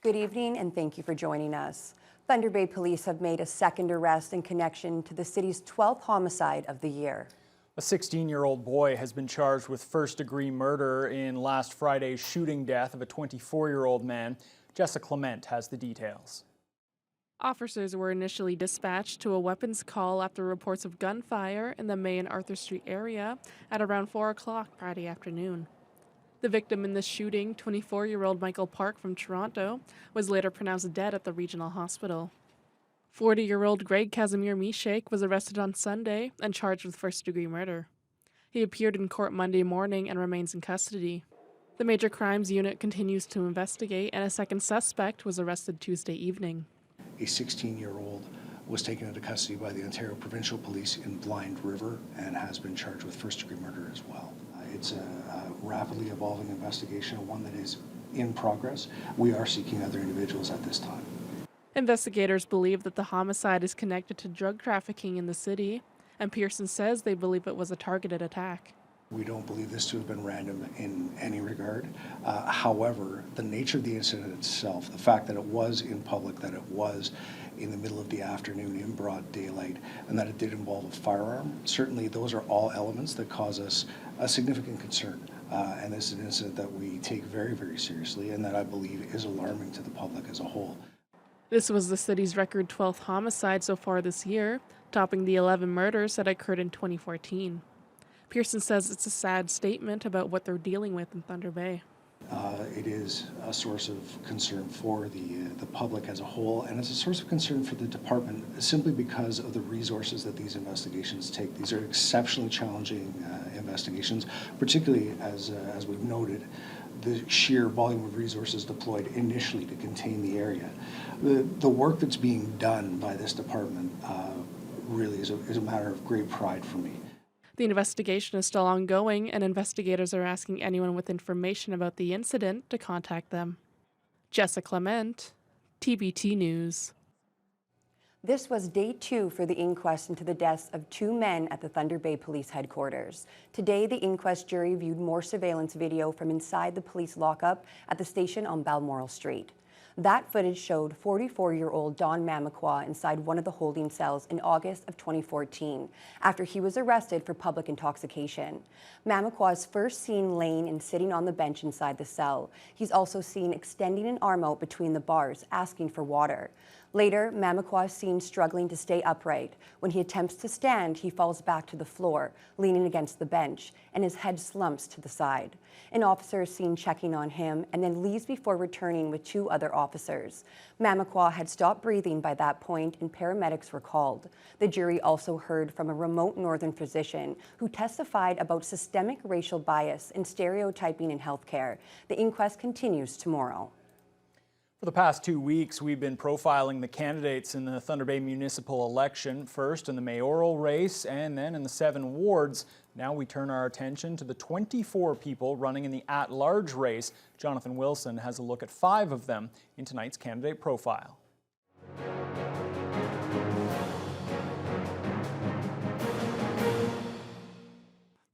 Good evening and thank you for joining us. Thunder Bay Police have made a second arrest in connection to the city's 12th homicide of the year. A 16-year-old boy has been charged with first-degree murder in last Friday's shooting death of a 24-year-old man. Jessica Clement has the details. Officers were initially dispatched to a weapons call after reports of gunfire in the May and Arthur Street area at around 4 o'clock Friday afternoon. The victim in the shooting, 24-year-old Michael Park from Toronto, was later pronounced dead at the regional hospital. 40-year-old Greg Casimir Mishake was arrested on Sunday and charged with first-degree murder. He appeared in court Monday morning and remains in custody. The Major Crimes Unit continues to investigate, and a second suspect was arrested Tuesday evening. A 16-year-old was taken into custody by the Ontario Provincial Police in Blind River and has been charged with first-degree murder as well. It's a rapidly evolving investigation, one that is in progress. We are seeking other individuals at this time. Investigators believe that the homicide is connected to drug trafficking in the city, and Pearson says they believe it was a targeted attack. We don't believe this to have been random in any regard. However, the nature of the incident itself, the fact that it was in public, that it was in the middle of the afternoon in broad daylight, and that it did involve a firearm, certainly those are all elements that cause us a significant concern. And this is an incident that we take very, very seriously and that I believe is alarming to the public as a whole. This was the city's record 12th homicide so far this year, topping the 11 murders that occurred in 2014. Pearson says it's a sad statement about what they're dealing with in Thunder Bay. It is a source of concern for the public as a whole, and it's a source of concern for the department simply because of the resources that these investigations take. These are exceptionally challenging investigations, particularly as we've noted, the sheer volume of resources deployed initially to contain the area. The work that's being done by this department really is a matter of great pride for me. The investigation is still ongoing, and investigators are asking anyone with information about the incident to contact them. Jessica Clement, TBT News. This was day 2 for the inquest into the deaths of 2 men at the Thunder Bay Police Headquarters. Today, the inquest jury viewed more surveillance video from inside the police lockup at the station on Balmoral Street. That footage showed 44-year-old Don Mamakwa inside one of the holding cells in August of 2014 after he was arrested for public intoxication. Mamakwa is first seen laying and sitting on the bench inside the cell. He's also seen extending an arm out between the bars, asking for water. Later, Mamakwa is seen struggling to stay upright. When he attempts to stand, he falls back to the floor, leaning against the bench, and his head slumps to the side. An officer is seen checking on him and then leaves before returning with 2 other officers. Mamakwa had stopped breathing by that point and paramedics were called. The jury also heard from a remote northern physician who testified about systemic racial bias and stereotyping in healthcare. The inquest continues tomorrow. For the past 2 weeks, we've been profiling the candidates in the Thunder Bay municipal election, first in the mayoral race and then in the 7 wards. Now we turn our attention to the 24 people running in the at-large race. Jonathan Wilson has a look at 5 of them in tonight's candidate profile.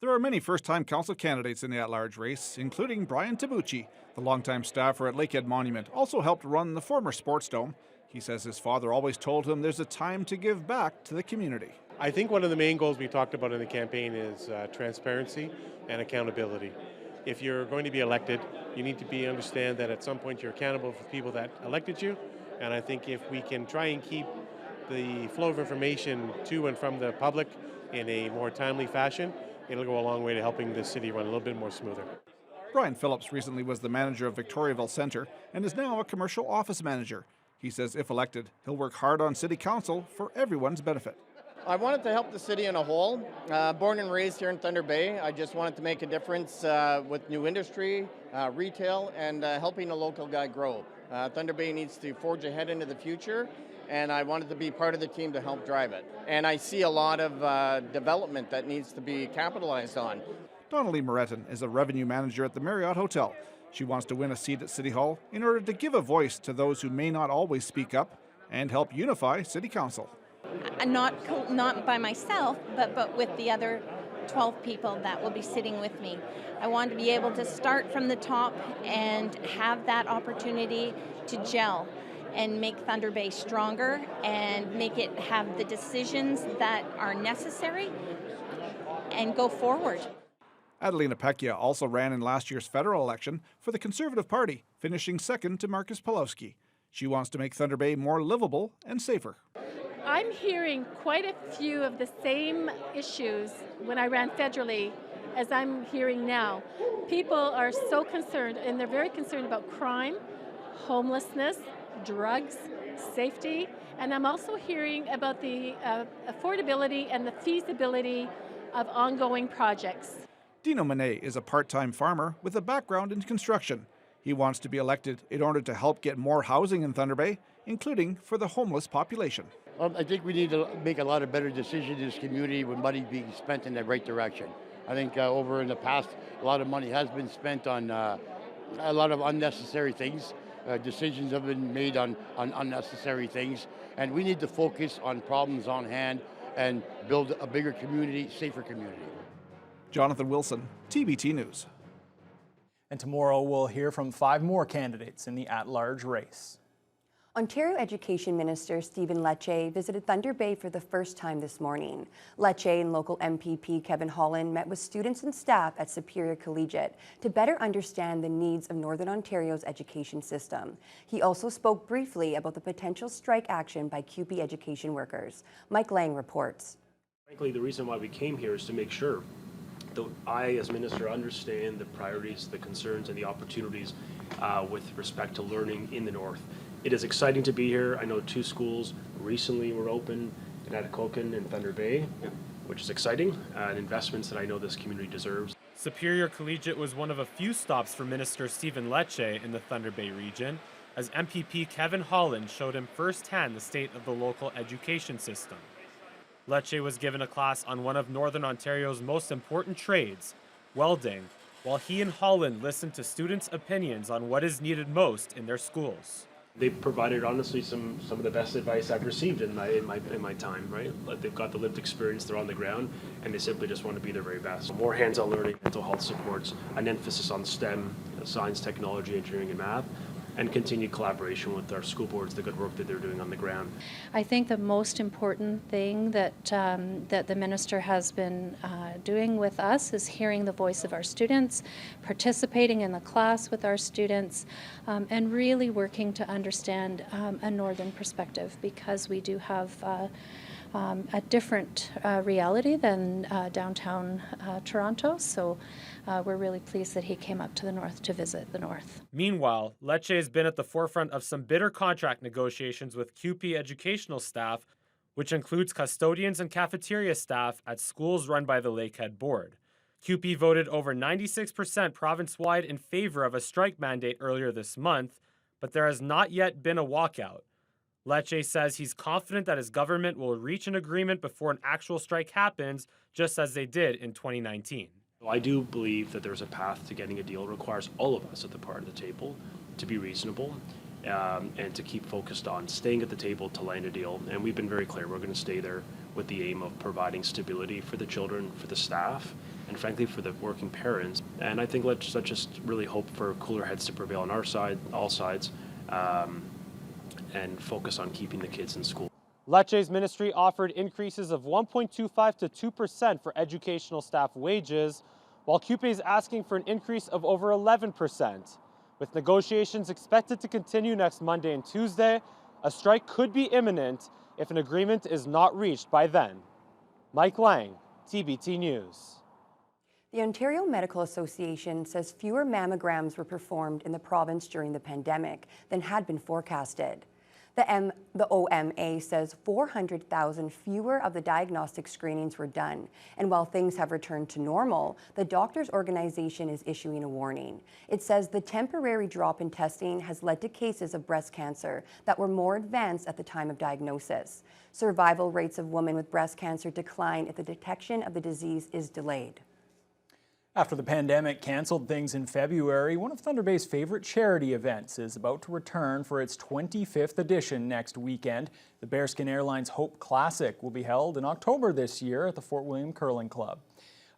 There are many first-time council candidates in the at-large race, including Brian Tabucci. The longtime staffer at Lakehead Monument also helped run the former Sports Dome. He says his father always told him there's a time to give back to the community. I think one of the main goals we talked about in the campaign is transparency and accountability. If you're going to be elected, you need to understand that at some point you're accountable for people that elected you. And I think if we can try and keep the flow of information to and from the public in a more timely fashion, it'll go a long way to helping the city run a little bit more smoother. Brian Phillips recently was the manager of Victoriaville Centre and is now a commercial office manager. He says if elected, he'll work hard on City Council for everyone's benefit. I wanted to help the city in a whole. Born and raised here in Thunder Bay, I just wanted to make a difference with new industry, retail, and helping a local guy grow. Thunder Bay needs to forge ahead into the future, and I wanted to be part of the team to help drive it. And I see a lot of development that needs to be capitalized on. Donnelly Moreton is a revenue manager at the Marriott Hotel. She wants to win a seat at City Hall in order to give a voice to those who may not always speak up and help unify City Council. Not by myself, but with the other 12 people that will be sitting with me. I want to be able to start from the top and have that opportunity to gel and make Thunder Bay stronger and make it have the decisions that are necessary and go forward. Adelina Pecchia also ran in last year's federal election for the Conservative Party, finishing second to Marcus Pawlowski. She wants to make Thunder Bay more livable and safer. I'm hearing quite a few of the same issues when I ran federally as I'm hearing now. People are so concerned, and they're very concerned about crime, homelessness, drugs, safety, and I'm also hearing about the affordability and the feasibility of ongoing projects. Dino Monet is a part-time farmer with a background in construction. He wants to be elected in order to help get more housing in Thunder Bay, including for the homeless population. I think we need to make a lot of better decisions in this community when money's being spent in the right direction. I think over in the past, a lot of money has been spent on a lot of unnecessary things. Decisions have been made on unnecessary things, and we need to focus on problems on hand and build a bigger community, safer community. Jonathan Wilson, TBT News. And tomorrow we'll hear from 5 more candidates in the at-large race. Ontario Education Minister Stephen Lecce visited Thunder Bay for the first time this morning. Lecce and local MPP Kevin Holland met with students and staff at Superior Collegiate to better understand the needs of Northern Ontario's education system. He also spoke briefly about the potential strike action by CUPE education workers. Mike Lang reports. Frankly, the reason why we came here is to make sure that I, as minister, understand the priorities, the concerns, and the opportunities with respect to learning in the North. It is exciting to be here. I know 2 schools recently were open in Atikokan and Thunder Bay, which is exciting, and investments that I know this community deserves. Superior Collegiate was one of a few stops for Minister Stephen Lecce in the Thunder Bay region, as MPP Kevin Holland showed him firsthand the state of the local education system. Lecce was given a class on one of Northern Ontario's most important trades, welding, while he and Holland listened to students' opinions on what is needed most in their schools. They provided, honestly, some of the best advice I've received in my time, right? Like, they've got the lived experience, they're on the ground, and they simply just want to be their very best. More hands-on learning, mental health supports, an emphasis on STEM, science, technology, engineering, and math, and continued collaboration with our school boards, the good work that they're doing on the ground. I think the most important thing that that the minister has been doing with us is hearing the voice of our students, participating in the class with our students, and really working to understand a northern perspective, because we do have a different reality than downtown Toronto. So we're really pleased that he came up to the north to visit the north. Meanwhile, Lecce has been at the forefront of some bitter contract negotiations with CUPE educational staff, which includes custodians and cafeteria staff at schools run by the Lakehead Board. CUPE voted over 96% province-wide in favor of a strike mandate earlier this month, but there has not yet been a walkout. Lecce says he's confident that his government will reach an agreement before an actual strike happens, just as they did in 2019. I do believe that there's a path to getting a deal. It requires all of us at the part of the table to be reasonable and to keep focused on staying at the table to land a deal. And we've been very clear, we're going to stay there with the aim of providing stability for the children, for the staff, and frankly for the working parents. And I think let's just really hope for cooler heads to prevail on our side, all sides, and focus on keeping the kids in school. Lecce's ministry offered increases of 1.25 to 2% for educational staff wages, while CUPE is asking for an increase of over 11%. With negotiations expected to continue next Monday and Tuesday, a strike could be imminent if an agreement is not reached by then. Mike Lang, TBT News. The Ontario Medical Association says fewer mammograms were performed in the province during the pandemic than had been forecasted. The OMA says 400,000 fewer of the diagnostic screenings were done. And while things have returned to normal, the doctors' organization is issuing a warning. It says the temporary drop in testing has led to cases of breast cancer that were more advanced at the time of diagnosis. Survival rates of women with breast cancer decline if the detection of the disease is delayed. After the pandemic canceled things in February, one of Thunder Bay's favorite charity events is about to return for its 25th edition next weekend. The Bearskin Airlines Hope Classic will be held in October this year at the Fort William Curling Club.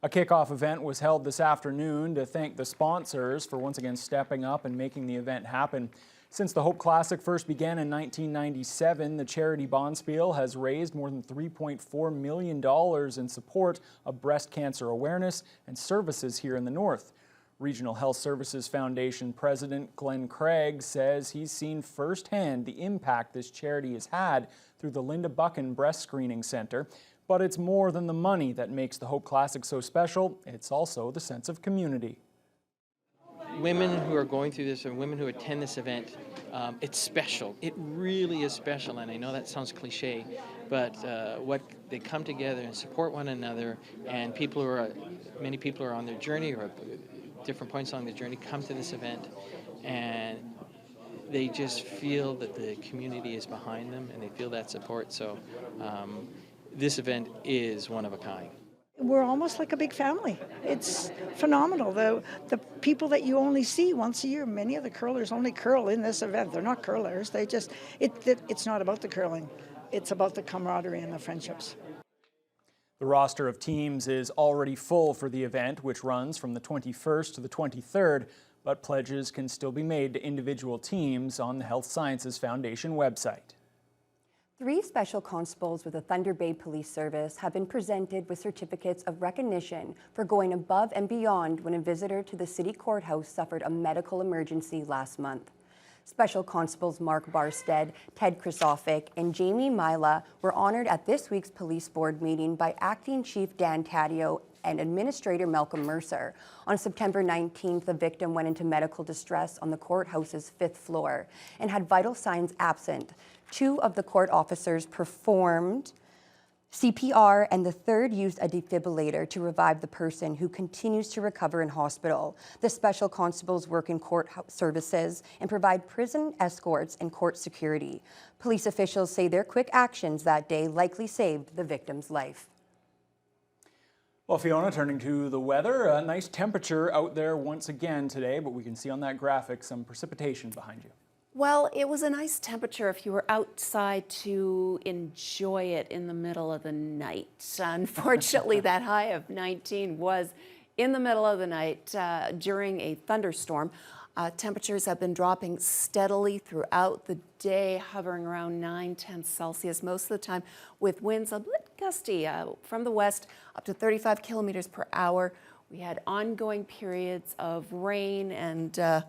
A kickoff event was held this afternoon to thank the sponsors for once again stepping up and making the event happen. Since the Hope Classic first began in 1997, the charity Bonspiel has raised more than $3.4 million in support of breast cancer awareness and services here in the North. Regional Health Services Foundation President Glenn Craig says he's seen firsthand the impact this charity has had through the Linda Buchan Breast Screening Center. But it's more than the money that makes the Hope Classic so special. It's also the sense of community. Women who are going through this and women who attend this event, it's special. It really is special, and I know that sounds cliche, but what they come together and support one another, and many people are on their journey or at different points along the journey come to this event, and they just feel that the community is behind them and they feel that support. So this event is one of a kind. We're almost like a big family. It's phenomenal. The people that you only see once a year, many of the curlers only curl in this event. They're not curlers. It's not about the curling. It's about the camaraderie and the friendships. The roster of teams is already full for the event, which runs from the 21st to the 23rd, but pledges can still be made to individual teams on the Health Sciences Foundation website. 3 special constables with the Thunder Bay Police Service have been presented with certificates of recognition for going above and beyond when a visitor to the city courthouse suffered a medical emergency last month. Special Constables Mark Barstead, Ted Krisofic, and Jamie Mila were honored at this week's police board meeting by Acting Chief Dan Taddeo and Administrator Malcolm Mercer. On September 19th, the victim went into medical distress on the courthouse's 5th floor and had vital signs absent. 2 of the court officers performed CPR, and the 3rd used a defibrillator to revive the person, who continues to recover in hospital. The special constables work in court services and provide prison escorts and court security. Police officials say their quick actions that day likely saved the victim's life. Well, Fiona, turning to the weather, a nice temperature out there once again today, but we can see on that graphic some precipitation behind you. Well, it was a nice temperature if you were outside to enjoy it in the middle of the night. Unfortunately, that high of 19 was in the middle of the night during a thunderstorm. Temperatures have been dropping steadily throughout the day, hovering around 9-10 Celsius most of the time, with winds a bit gusty from the west up to 35 kilometers per hour. We had ongoing periods of rain and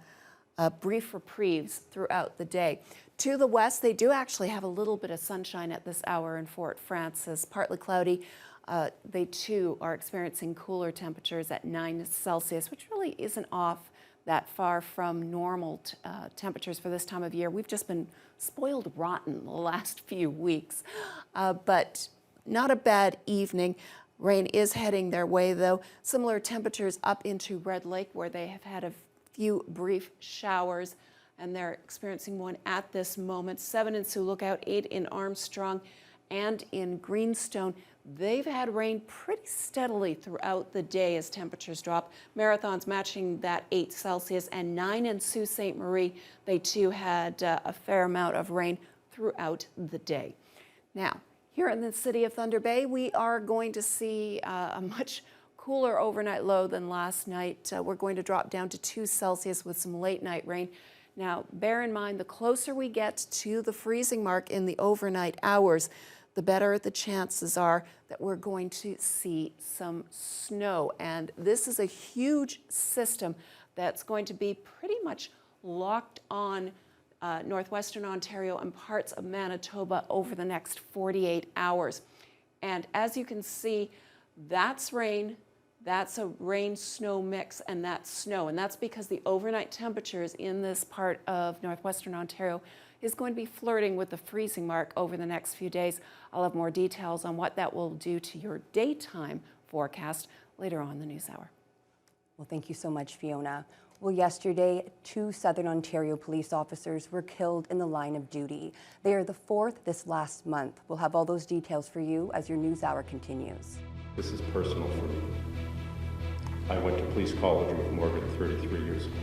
brief reprieves throughout the day. To the west, they do actually have a little bit of sunshine at this hour in Fort Frances, partly cloudy. They too are experiencing cooler temperatures at 9 Celsius, which really isn't off that far from normal temperatures for this time of year. We've just been spoiled rotten the last few weeks, but not a bad evening. Rain is heading their way though. Similar temperatures up into Red Lake, where they have had a few brief showers, and they're experiencing one at this moment. 7 in Sioux Lookout, 8 in Armstrong, and in Greenstone. They've had rain pretty steadily throughout the day as temperatures drop. Marathon's matching that 8 Celsius, and 9 in Sault Ste. Marie. They too had a fair amount of rain throughout the day. Now, here in the city of Thunder Bay, we are going to see a much cooler overnight low than last night. We're going to drop down to 2 Celsius with some late night rain. Now, bear in mind, the closer we get to the freezing mark in the overnight hours, the better the chances are that we're going to see some snow. And this is a huge system that's going to be pretty much locked on northwestern Ontario and parts of Manitoba over the next 48 hours. And as you can see, that's rain. That's a rain-snow mix, and that's snow. And that's because the overnight temperatures in this part of northwestern Ontario is going to be flirting with the freezing mark over the next few days. I'll have more details on what that will do to your daytime forecast later on in the news hour. Well, thank you so much, Fiona. Well, yesterday, 2 Southern Ontario police officers were killed in the line of duty. They are the 4th this last month. We'll have all those details for you as your news hour continues. This is personal for me. I went to police college with Morgan 33 years ago.